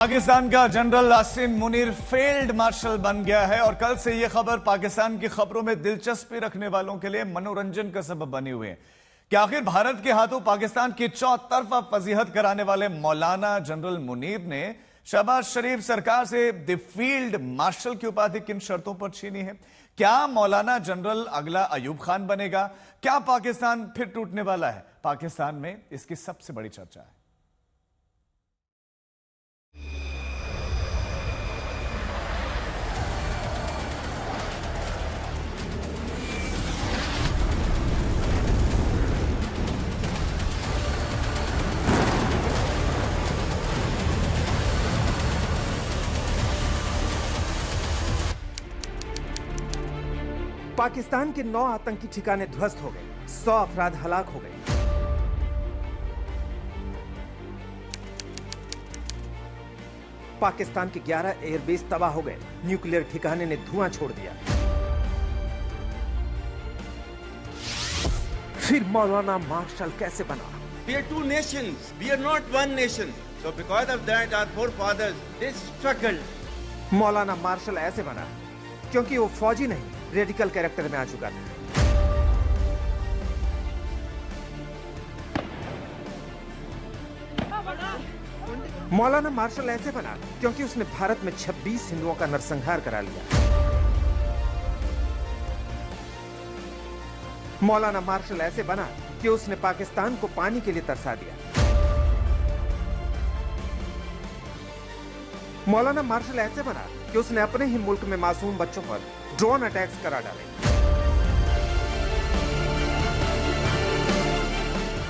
पाकिस्तान का general Asim Munir field marshal बन गया है और कल से यह खबर पाकिस्तान की खबरों में दिलचस्पी रखने वालों के लिए मनोरंजन का सबब बनी हुई है कि आखिर भारत के हाथों पाकिस्तान की चौतरफा फजीहत कराने वाले मौलाना जनरल मुनीर ने शहबाज शरीफ सरकार से द फील्ड मार्शल की उपाधि किन शर्तों पर छीनी है। क्या मौलाना जनरल अगला अयूब खान बनेगा? क्या पाकिस्तान फिर टूटने वाला है? पाकिस्तान में इसकी सबसे बड़ी चर्चा है। पाकिस्तान के 9 आतंकी ठिकाने ध्वस्त हो गए, 100 अफराद हलाक हो गए। पाकिस्तान के 11 एयरबेस तबाह हो गए, न्यूक्लियर ठिकाने ने धुआं छोड़ दिया। फिर मौलाना मार्शल कैसे बना? We are two nations. We are not one nation. So because of that, our forefathers they struggled. Maulana martial ऐसे बना क्योंकि वो फौजी नहीं, रेडिकल कैरेक्टर में आ चुका था। मौलाना मार्शल ऐसे बना क्योंकि उसने भारत में 26 हिंदुओं का नरसंहार करा लिया। मौलाना मार्शल ऐसे बना कि उसने पाकिस्तान को पानी के लिए तरसा दिया। मौलाना मार्शल ऐसे बना कि उसने अपने ही मुल्क में मासूम बच्चों पर ड्रोन अटैक्स करा डाले।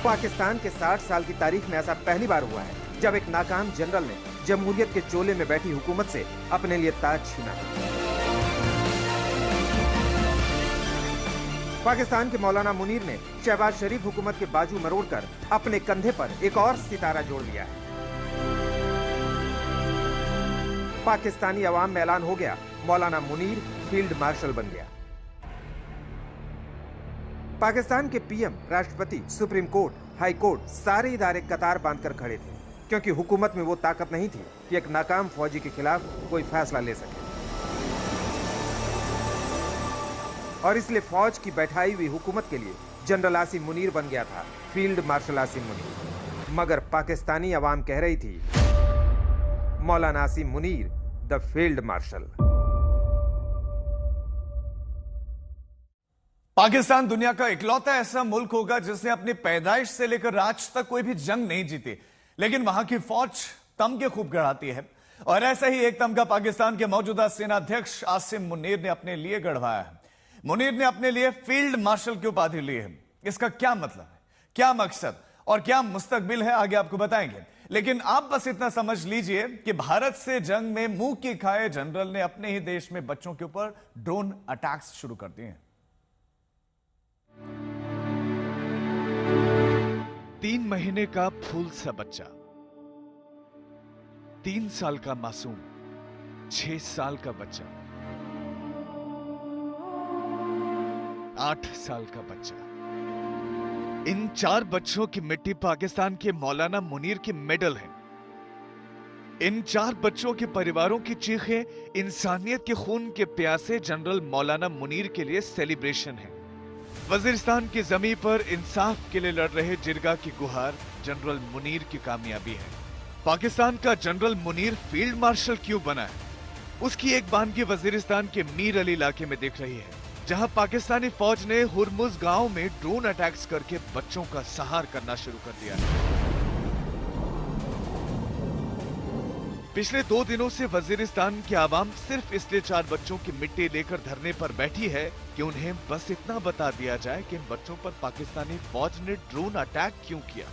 पाकिस्तान के 60 साल की तारीख में ऐसा पहली बार हुआ है जब एक नाकाम जनरल ने जमहूरियत के चोले में बैठी हुकूमत से अपने लिए ताज छीना। पाकिस्तान के मौलाना मुनीर ने शहबाज शरीफ हुकूमत के बाजू मरोड़कर अपने कंधे पर एक और सितारा जोड़ लिया है। पाकिस्तानी अवाम में ऐलान हो गया, मौलाना मुनीर फील्ड मार्शल बन गया। पाकिस्तान के पीएम, राष्ट्रपति, सुप्रीम कोर्ट, हाई कोर्ट सारे इदारे कतार बांधकर खड़े थे क्योंकि हुकूमत में वो ताकत नहीं थी कि एक नाकाम फौजी के खिलाफ कोई फैसला ले सके। और इसलिए फौज की बैठाई हुई हुकूमत के लिए जनरल आसिम मुनीर बन गया था फील्ड मार्शल आसिम मुनीर। मगर पाकिस्तानी अवाम कह रही थी मौलाना Asim Munir the field marshal. Pakistan दुनिया का इकलौता ऐसा मुल्क होगा जिसने अपनी पैदाइश से लेकर आज तक कोई भी जंग नहीं जीती, लेकिन वहां की फौज तमगे खूब गढ़ाती है। और ऐसा ही एक तमगा पाकिस्तान के मौजूदा सेनाध्यक्ष आसिम मुनीर ने अपने लिए गढ़वाया है। मुनीर ने अपने लिए फील्ड मार्शल की उपाधि ली है। इसका क्या मतलब है, क्या मकसद और क्या मुस्तकबिल है, आगे आपको बताएंगे। लेकिन आप बस इतना समझ लीजिए कि भारत से जंग में मुंह की खाए जनरल ने अपने ही देश में बच्चों के ऊपर ड्रोन अटैक्स शुरू कर दिए हैं। 3 महीने का फूल सा बच्चा, 3 साल का मासूम, 6 साल का बच्चा, 8 साल का बच्चा, इन 4 बच्चों की मिट्टी पाकिस्तान के मौलाना मुनीर की मेडल है। इन 4 बच्चों के परिवारों की चीखें इंसानियत के खून के प्यासे जनरल मौलाना मुनीर के लिए सेलिब्रेशन है। वजीरिस्तान की जमीन पर इंसाफ के लिए लड़ रहे जिरगा की गुहार जनरल मुनीर की कामयाबी है। पाकिस्तान का जनरल मुनीर फील्ड मार्शल क्यों बना है, उसकी एक बानगी वजीरिस्तान के मीर अली इलाके में दिख रही है, जहां पाकिस्तानी फौज ने हुरमुज गांव में ड्रोन अटैक्स करके बच्चों का संहार करना शुरू कर दिया है। पिछले 2 दिनों से वजीरिस्तान की आवाम सिर्फ इसलिए 4 बच्चों की मिट्टी लेकर धरने पर बैठी है कि उन्हें बस इतना बता दिया जाए कि इन बच्चों पर पाकिस्तानी फौज ने ड्रोन अटैक क्यों किया।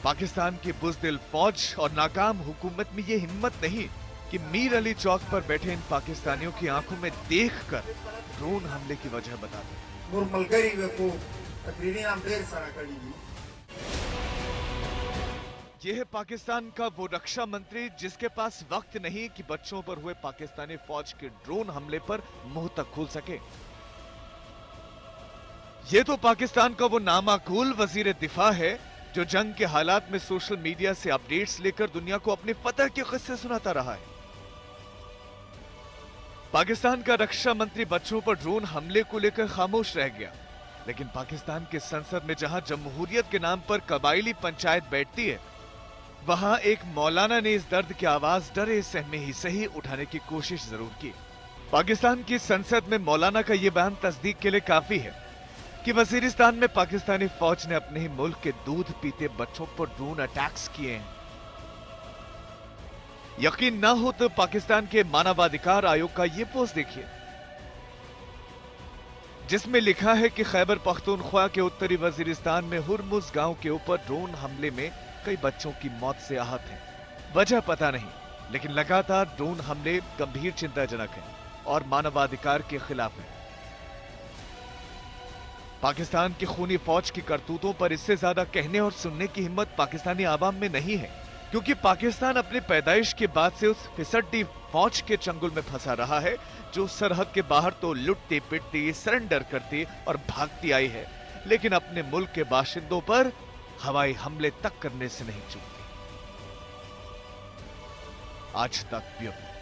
पाकिस्तान की बुज़दिल फौज और नाकाम हुकूमत में ये हिम्मत नहीं कि मीर अली चौक पर बैठे इन पाकिस्तानियों की आंखों में देखकर ड्रोन हमले की वजह बता दें। यह है पाकिस्तान का वो रक्षा मंत्री जिसके पास वक्त नहीं कि बच्चों पर हुए पाकिस्तानी फौज के ड्रोन हमले पर मुंह तक खोल सके। ये तो पाकिस्तान का वो नामाकूल वजीर दिफा है जो जंग के हालात में सोशल मीडिया से अपडेट्स लेकर दुनिया को अपने फतह के किस्से सुनाता रहा है। पाकिस्तान का रक्षा मंत्री बच्चों पर ड्रोन हमले को लेकर खामोश रह गया, लेकिन पाकिस्तान के संसद में जहां जमहूरियत के नाम पर कबायली पंचायत बैठती है, वहां एक मौलाना ने इस दर्द की आवाज डरे सहमे ही सही उठाने की कोशिश जरूर की। पाकिस्तान की संसद में मौलाना का यह बयान तस्दीक के लिए काफी है कि वजीरिस्तान में पाकिस्तानी फौज ने अपने ही मुल्क के दूध पीते बच्चों पर ड्रोन अटैक्स किए हैं। यकीन ना हो तो पाकिस्तान के मानवाधिकार आयोग का यह पोस्ट देखिए, जिसमें लिखा है कि खैबर पख्तूनख्वा के उत्तरी वजीरिस्तान में हुरमुज गांव के ऊपर ड्रोन हमले में कई बच्चों की मौत से आहत हैं। वजह पता नहीं, लेकिन लगातार ड्रोन हमले गंभीर चिंताजनक हैं और मानवाधिकार के खिलाफ हैं। पाकिस्तान की खूनी फौज की करतूतों पर इससे ज्यादा कहने और सुनने की हिम्मत पाकिस्तानी आवाम में नहीं है, क्योंकि पाकिस्तान अपनी पैदाइश के बाद से उस फिसड्डी फौज के चंगुल में फंसा रहा है जो सरहद के बाहर तो लुटती पिटती सरेंडर करती और भागती आई है, लेकिन अपने मुल्क के बाशिंदों पर हवाई हमले तक करने से नहीं चूकती। आज तक ब्यूरो।